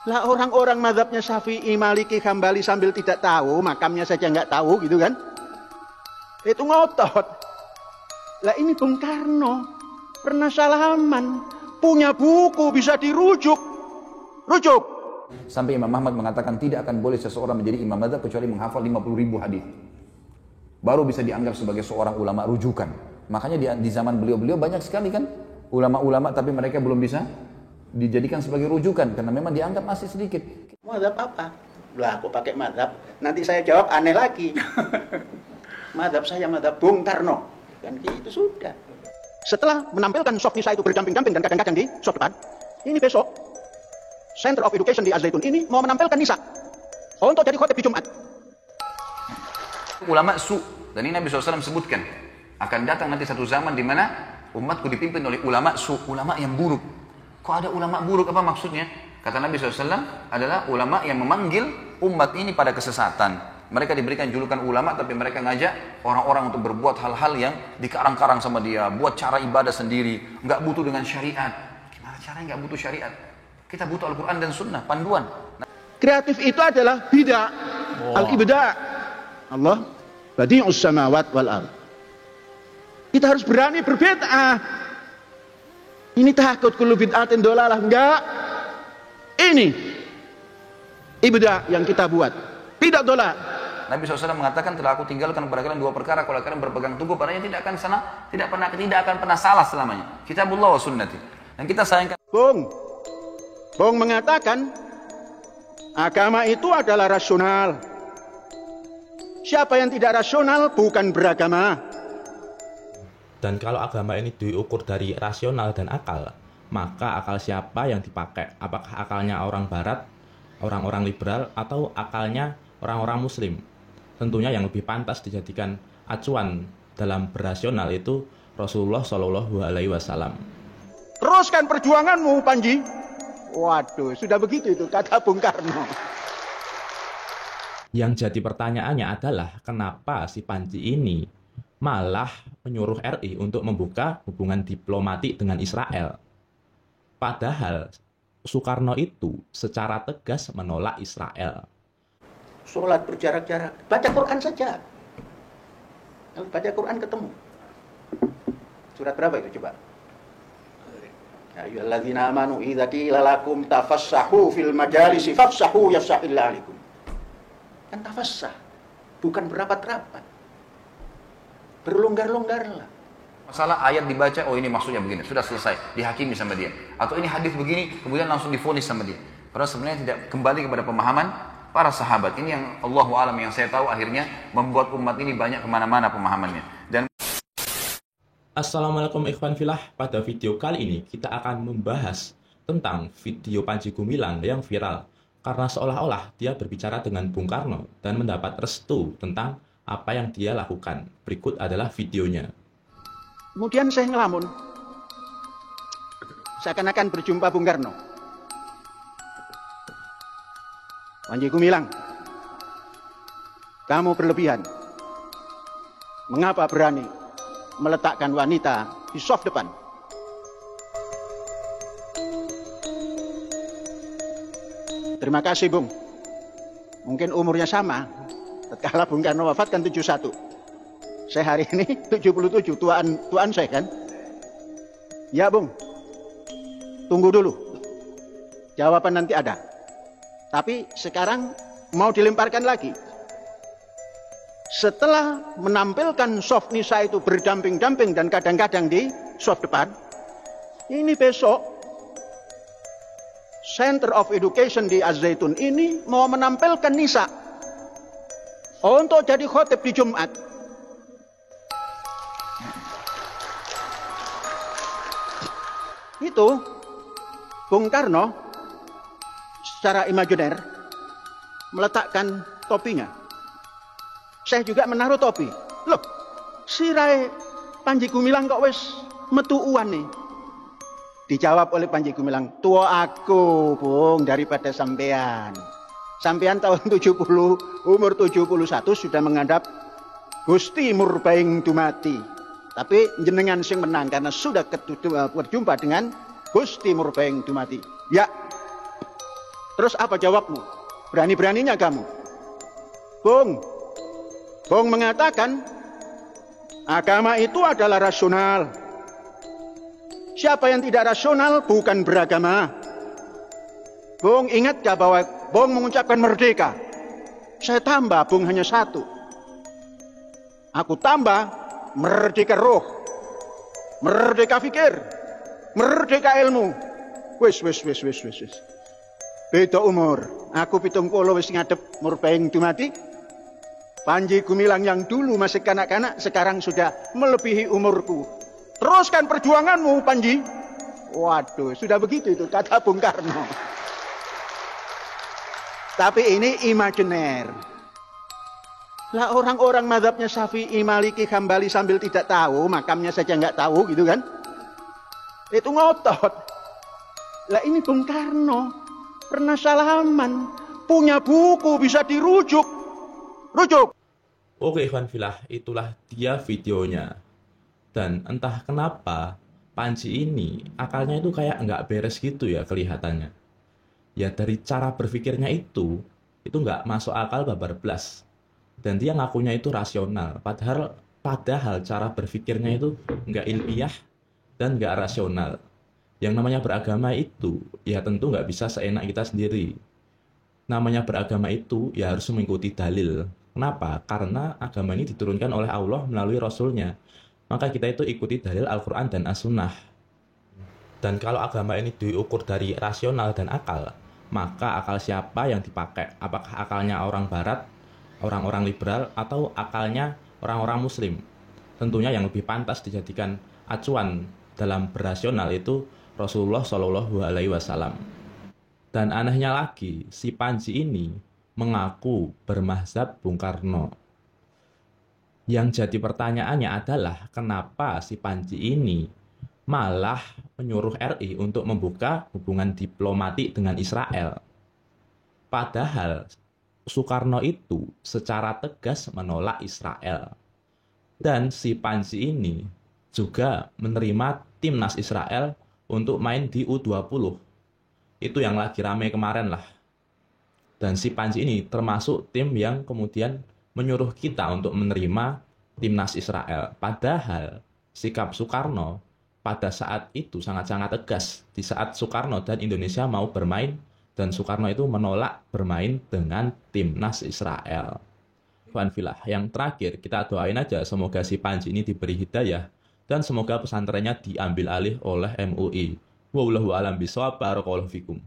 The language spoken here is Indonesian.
Lah orang-orang mazhabnya Syafi'i, Maliki, Hambali sambil tidak tahu, makamnya saja nggak tahu gitu kan. Itu ngotot. Lah ini Bung Karno pernah salaman, punya buku bisa dirujuk. Rujuk. Sampai Imam Ahmad mengatakan tidak akan boleh seseorang menjadi imam mazhab kecuali menghafal 50.000 hadis. Baru bisa dianggap sebagai seorang ulama rujukan. Makanya di zaman beliau banyak sekali kan ulama-ulama tapi mereka belum bisa dijadikan sebagai rujukan karena memang dianggap masih sedikit. Mazhab apa? Lah aku pakai mazhab. Nanti saya jawab aneh lagi. Mazhab saya mazhab Bung Karno. Kan gitu sudah. Setelah menampilkan soft nisa itu berdamping-damping dan kadang-kadang di soft depan, ini besok Center of Education di Az-Zaitun ini mau menampilkan nisa untuk jadi khotib di Jumat. Ulama su, dan ini Nabi SAW sebutkan akan datang nanti satu zaman di mana umatku dipimpin oleh ulama su, ulama yang buruk. Kok ada ulama buruk, apa maksudnya? Kata Nabi SAW adalah ulama yang memanggil umat ini pada kesesatan. Mereka diberikan julukan ulama tapi mereka ngajak orang-orang untuk berbuat hal-hal yang dikarang-karang sama dia, buat cara ibadah sendiri, nggak butuh dengan syariat. Gimana caranya nggak butuh syariat? Kita butuh Al-Quran dan Sunnah, panduan. Kreatif itu adalah bid'ah. Al-ibda' Allah badi'us samawat wal ardh. Kita harus berani berbid'ah. Ini takut kullu bid'atin dolalah. Enggak. Ini ibda' yang kita buat. Tidak dolah. Nabi SAW mengatakan telah aku tinggalkan kepada kalian dua perkara, kalau kalian berpegang teguh padanya tidak akan pernah salah selamanya. Kitabullah wa sunnati. Dan kita sayangkan. Bung mengatakan agama itu adalah rasional. Siapa yang tidak rasional bukan beragama. Dan kalau agama ini diukur dari rasional dan akal, maka akal siapa yang dipakai? Apakah akalnya orang barat, orang-orang liberal, atau akalnya orang-orang muslim? Tentunya yang lebih pantas dijadikan acuan dalam berasional itu Rasulullah Shallallahu Alaihi Wasallam. Teruskan perjuanganmu, Panji. Waduh, sudah begitu itu kata Bung Karno. Yang jadi pertanyaannya adalah kenapa si Panji ini malah menyuruh RI untuk membuka hubungan diplomatik dengan Israel. Padahal Soekarno itu secara tegas menolak Israel. Sholat berjarak-jarak, baca Quran saja. Baca Quran ketemu. Surat berapa itu coba? Ya ayyuhalladzina amanu idza qila lakum tafassahu fil majalisi fafsahu yafsahillahu alaikum. Kan tafassah, bukan berapat-rapat. Berlonggar-longgarlah. Masalah ayat dibaca, oh ini maksudnya begini, sudah selesai, dihakimi sama dia. Atau ini hadis begini, kemudian langsung divonis sama dia. Padahal sebenarnya tidak kembali kepada pemahaman para sahabat. Ini yang Allahu a'lam, yang saya tahu akhirnya membuat umat ini banyak kemana-mana pemahamannya. Dan Assalamualaikum ikhwan filah. Pada video kali ini kita akan membahas tentang video Panji Gumilang yang viral karena seolah-olah dia berbicara dengan Bung Karno dan mendapat restu tentang apa yang dia lakukan. Berikut adalah videonya. Kemudian saya ngelamun, seakan-akan berjumpa Bung Karno. Panji Gumilang, kamu berlebihan. Mengapa berani meletakkan wanita di soft depan? Terima kasih, Bung. Mungkin umurnya sama. Tatkala Bung Karno wafat kan 71. Saya hari ini 77, tuaan saya kan. Ya, Bung. Tunggu dulu. Jawaban nanti ada. Tapi sekarang mau dilemparkan lagi. Setelah menampilkan soft nisa itu berdamping-damping dan kadang-kadang di soft depan, ini besok Center of Education di Az-Zaitun ini mau menampilkan nisa untuk jadi khotib di Jumat. Itu Bung Karno secara imajiner meletakkan topinya. Saya juga menaruh topi. Loh, sirai Panji Gumilang kok wis metu uan nih. Dijawab oleh Panji Gumilang, tua aku, Bung, daripada sampean. Sampean tahun 70, umur 71 sudah menghadap Gusti Murbaing Dumati. Tapi jenengan sing menang karena sudah berjumpa dengan Gusti Murbaing Dumati. Ya, Terus apa jawabmu? Berani-beraninya kamu. Bung mengatakan agama itu adalah rasional. Siapa yang tidak rasional bukan beragama. Bung ingat gak bahwa Bung mengucapkan merdeka? Saya tambah Bung hanya satu. Aku tambah merdeka roh, merdeka fikir, merdeka ilmu. Wis. Beda umur. Aku 70 wis ngadep umur baing dumati. Panji Gumilang yang dulu masih kanak-kanak sekarang sudah melebihi umurku. Teruskan perjuanganmu, Panji. Waduh, sudah begitu itu kata Bung Karno. Tapi ini imajiner. Lah orang-orang mazhabnya Syafi'i, Maliki, Hambali sambil tidak tahu, makamnya saja nggak tahu gitu kan. Itu ngotot. Lah ini Bung Karno pernah salaman, punya buku bisa dirujuk. Rujuk. Oke Ikhwan Filah, itulah dia videonya. Dan entah kenapa Panji ini akalnya itu kayak nggak beres gitu ya kelihatannya. Ya dari cara berpikirnya itu nggak masuk akal babar blas. Dan dia ngakunya itu rasional. Padahal cara berpikirnya itu nggak ilmiah dan nggak rasional. Yang namanya beragama itu ya tentu nggak bisa seenak kita sendiri. Namanya beragama itu ya harus mengikuti dalil. Kenapa? Karena agama ini diturunkan oleh Allah melalui Rasulnya. Maka kita itu ikuti dalil Al-Quran dan As-Sunnah. Dan kalau agama ini diukur dari rasional dan akal, maka akal siapa yang dipakai? Apakah akalnya orang barat, orang-orang liberal, atau akalnya orang-orang muslim? Tentunya yang lebih pantas dijadikan acuan dalam berasional itu Rasulullah Shallallahu Alaihi Wasallam. Dan anehnya lagi, si Panji ini mengaku bermazhab Bung Karno. Yang jadi pertanyaannya adalah kenapa si Panji ini malah menyuruh RI untuk membuka hubungan diplomatik dengan Israel. Padahal Soekarno itu secara tegas menolak Israel. Dan si Panji ini juga menerima timnas Israel untuk main di U20. Itu yang lagi rame kemarin lah. Dan si Panji ini termasuk tim yang kemudian menyuruh kita untuk menerima timnas Israel. Padahal sikap Soekarno pada saat itu sangat-sangat tegas. Di saat Soekarno dan Indonesia mau bermain, dan Soekarno itu menolak bermain dengan timnas Israel. Ikhwan Filah, yang terakhir kita doain aja semoga si Panji ini diberi hidayah dan semoga pesantrennya diambil alih oleh MUI. Wallahu a'lam bishawab. Barakallahu fikum.